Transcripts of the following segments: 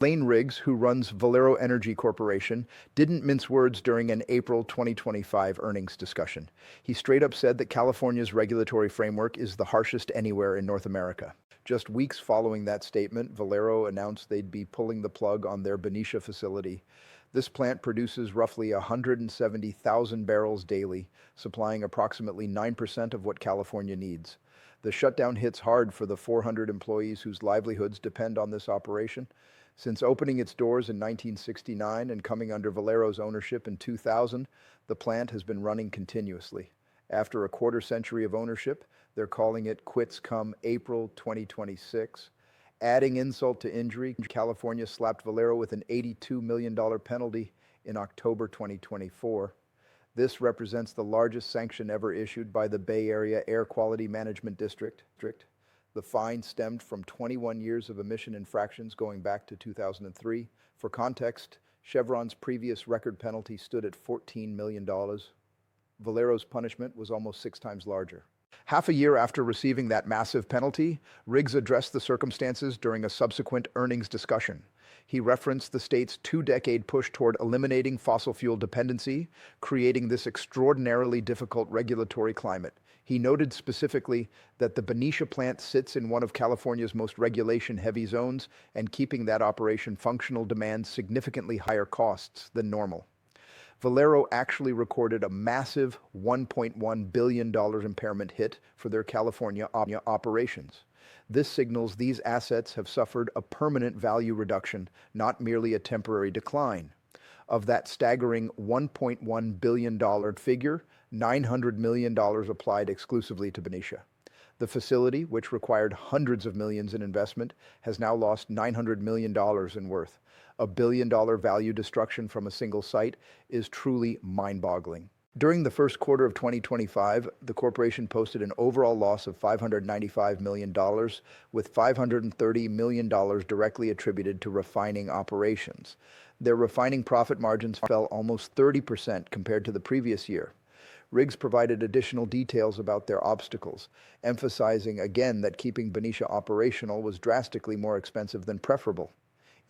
Lane Riggs, who runs Valero Energy Corporation, didn't mince words during an April 2025 earnings discussion. He straight up said that California's regulatory framework is the harshest anywhere in North America. Just weeks following that statement, Valero announced they'd be pulling the plug on their Benicia facility. This plant produces roughly 170,000 barrels daily, supplying approximately 9% of what California needs. The shutdown hits hard for the 400 employees whose livelihoods depend on this operation. Since opening its doors in 1969 and coming under Valero's ownership in 2000, the plant has been running continuously. After a quarter century of ownership, they're calling it quits come April 2026. Adding insult to injury, California slapped Valero with an $82 million penalty in October 2024. This represents the largest sanction ever issued by the Bay Area Air Quality Management District. The fine stemmed from 21 years of emission infractions going back to 2003. For context, Chevron's previous record penalty stood at $14 million. Valero's punishment was almost 6 times larger. Half a year after receiving that massive penalty, Riggs addressed the circumstances during a subsequent earnings discussion. He referenced the state's 2-decade push toward eliminating fossil fuel dependency, creating this extraordinarily difficult regulatory climate. He noted specifically that the Benicia plant sits in one of California's most regulation-heavy zones, and keeping that operation functional demands significantly higher costs than normal. Valero actually recorded a massive $1.1 billion impairment hit for their California operations. This signals these assets have suffered a permanent value reduction, not merely a temporary decline. Of that staggering $1.1 billion figure, $900 million applied exclusively to Benicia. The facility, which required hundreds of millions in investment, has now lost $900 million in worth. $1 billion value destruction from a single site is truly mind-boggling. During the first quarter of 2025, the corporation posted an overall loss of $595 million, with $530 million directly attributed to refining operations. Their refining profit margins fell almost 30% compared to the previous year. Riggs provided additional details about their obstacles, emphasizing again that keeping Benicia operational was drastically more expensive than preferable.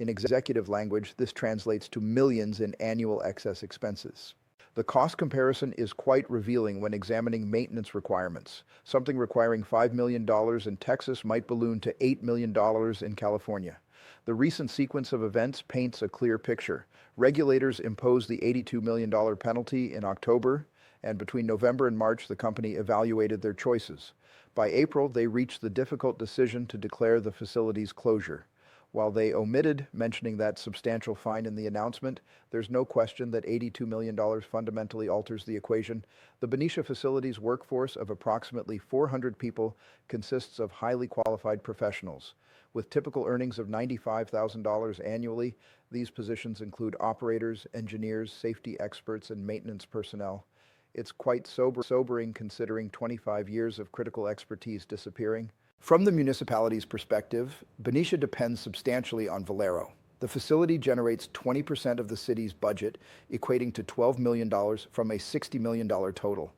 In executive language, this translates to millions in annual excess expenses. The cost comparison is quite revealing when examining maintenance requirements. Something requiring $5 million in Texas might balloon to $8 million in California. The recent sequence of events paints a clear picture. Regulators imposed the $82 million penalty in October, and between November and March, the company evaluated their choices. By April, they reached the difficult decision to declare the facility's closure. While they omitted mentioning that substantial fine in the announcement, there's no question that $82 million fundamentally alters the equation. The Benicia facility's workforce of approximately 400 people consists of highly qualified professionals. With typical earnings of $95,000 annually, these positions include operators, engineers, safety experts, and maintenance personnel. It's quite sobering considering 25 years of critical expertise disappearing. From the municipality's perspective, Benicia depends substantially on Valero. The facility generates 20% of the city's budget, equating to $12 million from a $60 million total.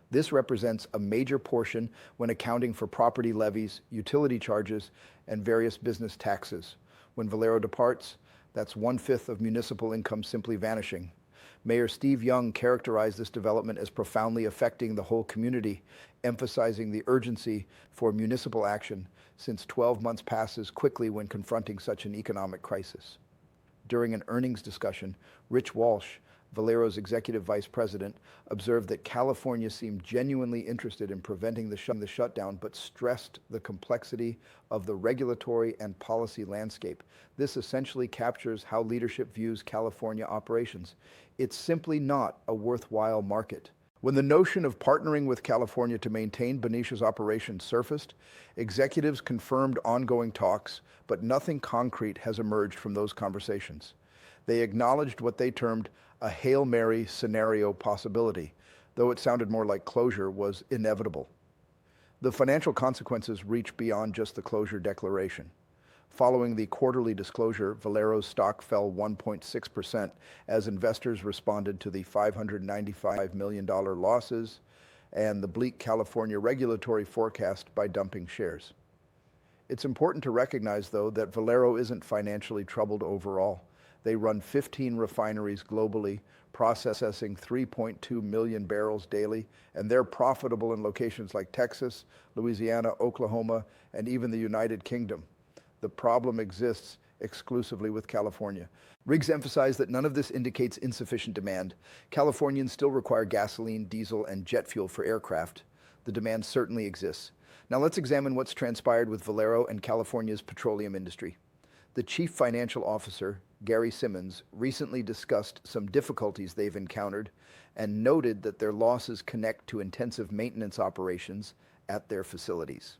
This represents a major portion when accounting for property levies, utility charges, and various business taxes. When Valero departs, that's 1/5 of municipal income simply vanishing. Mayor Steve Young characterized this development as profoundly affecting the whole community, emphasizing the urgency for municipal action, since 12 months passes quickly when confronting such an economic crisis. During an earnings discussion, Rich Walsh, Valero's executive vice president, observed that California seemed genuinely interested in preventing the shutdown, but stressed the complexity of the regulatory and policy landscape. This essentially captures how leadership views California operations. It's simply not a worthwhile market. When the notion of partnering with California to maintain Benicia's operations surfaced, executives confirmed ongoing talks, but nothing concrete has emerged from those conversations. They acknowledged what they termed a Hail Mary scenario possibility, though it sounded more like closure was inevitable. The financial consequences reach beyond just the closure declaration. Following the quarterly disclosure, Valero's stock fell 1.6% as investors responded to the $595 million losses and the bleak California regulatory forecast by dumping shares. It's important to recognize, though, that Valero isn't financially troubled overall. They run 15 refineries globally, processing 3.2 million barrels daily, and they're profitable in locations like Texas, Louisiana, Oklahoma, and even the United Kingdom. The problem exists exclusively with California. Riggs emphasized that none of this indicates insufficient demand. Californians still require gasoline, diesel, and jet fuel for aircraft. The demand certainly exists. Now let's examine what's transpired with Valero and California's petroleum industry. The chief financial officer, Gary Simmons, recently discussed some difficulties they've encountered and noted that their losses connect to intensive maintenance operations at their facilities.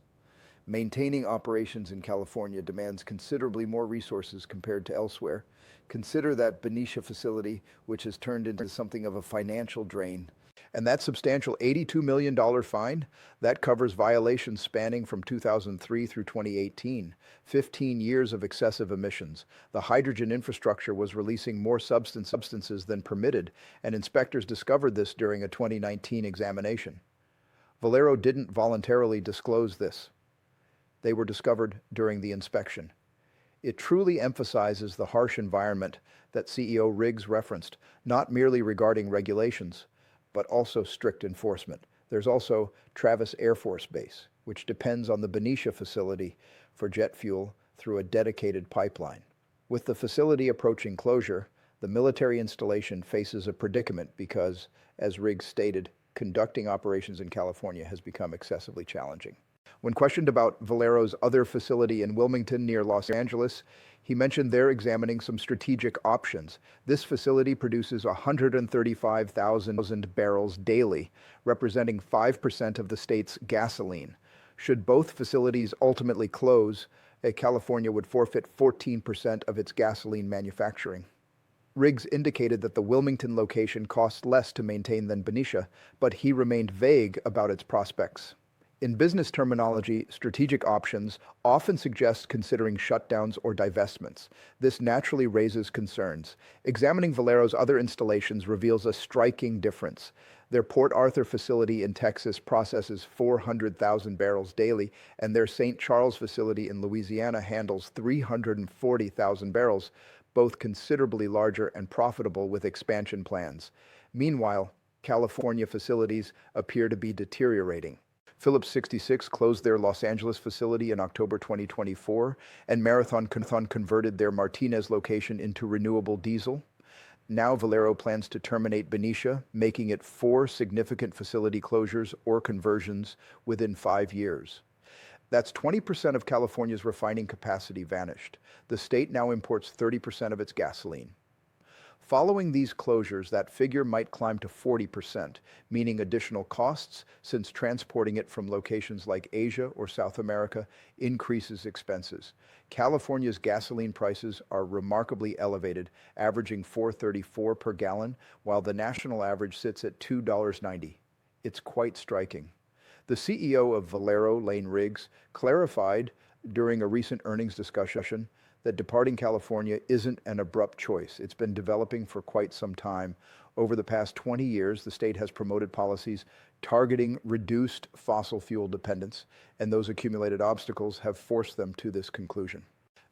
Maintaining operations in California demands considerably more resources compared to elsewhere. Consider that Benicia facility, which has turned into something of a financial drain. And that substantial $82 million fine, that covers violations spanning from 2003 through 2018, 15 years of excessive emissions. The hydrogen infrastructure was releasing more substances than permitted, and inspectors discovered this during a 2019 examination. Valero didn't voluntarily disclose this. They were discovered during the inspection. It truly emphasizes the harsh environment that CEO Riggs referenced, not merely regarding regulations, but also strict enforcement. There's also Travis Air Force Base, which depends on the Benicia facility for jet fuel through a dedicated pipeline. With the facility approaching closure, the military installation faces a predicament because, as Riggs stated, conducting operations in California has become excessively challenging. When questioned about Valero's other facility in Wilmington near Los Angeles, he mentioned they're examining some strategic options. This facility produces 135,000 barrels daily, representing 5% of the state's gasoline. Should both facilities ultimately close, California would forfeit 14% of its gasoline manufacturing. Riggs indicated that the Wilmington location costs less to maintain than Benicia, but he remained vague about its prospects. In business terminology, strategic options often suggest considering shutdowns or divestments. This naturally raises concerns. Examining Valero's other installations reveals a striking difference. Their Port Arthur facility in Texas processes 400,000 barrels daily, and their St. Charles facility in Louisiana handles 340,000 barrels, both considerably larger and profitable with expansion plans. Meanwhile, California facilities appear to be deteriorating. Phillips 66 closed their Los Angeles facility in October 2024, and Marathon converted their Martinez location into renewable diesel. Now Valero plans to terminate Benicia, making it 4 significant facility closures or conversions within 5 years. That's 20% of California's refining capacity vanished. The state now imports 30% of its gasoline. Following these closures, that figure might climb to 40%, meaning additional costs since transporting it from locations like Asia or South America increases expenses. California's gasoline prices are remarkably elevated, averaging $4.34 per gallon, while the national average sits at $2.90. It's quite striking. The CEO of Valero, Lane Riggs, clarified during a recent earnings discussion that departing California isn't an abrupt choice. It's been developing for quite some time. Over the past 20 years, the state has promoted policies targeting reduced fossil fuel dependence, and those accumulated obstacles have forced them to this conclusion.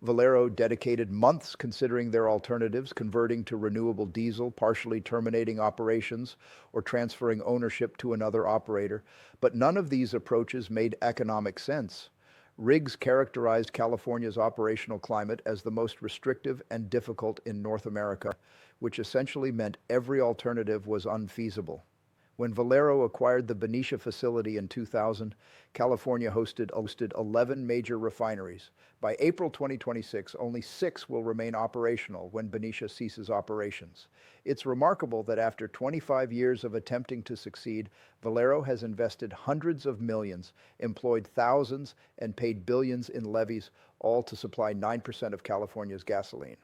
Valero dedicated months considering their alternatives, converting to renewable diesel, partially terminating operations, or transferring ownership to another operator, but none of these approaches made economic sense. Riggs characterized California's operational climate as the most restrictive and difficult in North America, which essentially meant every alternative was unfeasible. When Valero acquired the Benicia facility in 2000, California hosted 11 major refineries. By April 2026, only 6 will remain operational when Benicia ceases operations. It's remarkable that after 25 years of attempting to succeed, Valero has invested hundreds of millions, employed thousands, and paid billions in levies, all to supply 9% of California's gasoline.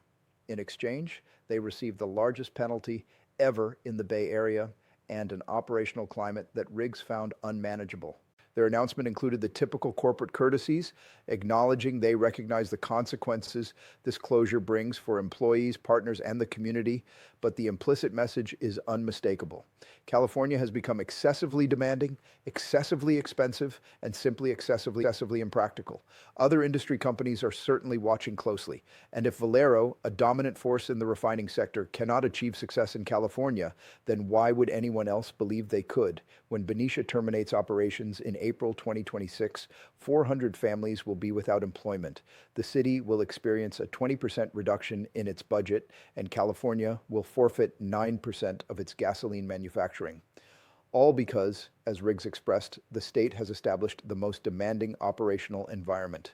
In exchange, they received the largest penalty ever in the Bay Area and an operational climate that Riggs found unmanageable. Their announcement included the typical corporate courtesies, acknowledging they recognize the consequences this closure brings for employees, partners, and the community, but the implicit message is unmistakable. California has become excessively demanding, excessively expensive, and simply excessively impractical. Other industry companies are certainly watching closely, and if Valero, a dominant force in the refining sector, cannot achieve success in California, then why would anyone else believe they could? When Benicia terminates operations in April 2026, 400 families will be without employment. The city will experience a 20% reduction in its budget, and California will forfeit 9% of its gasoline manufacturing. All because, as Riggs expressed, the state has established the most demanding operational environment.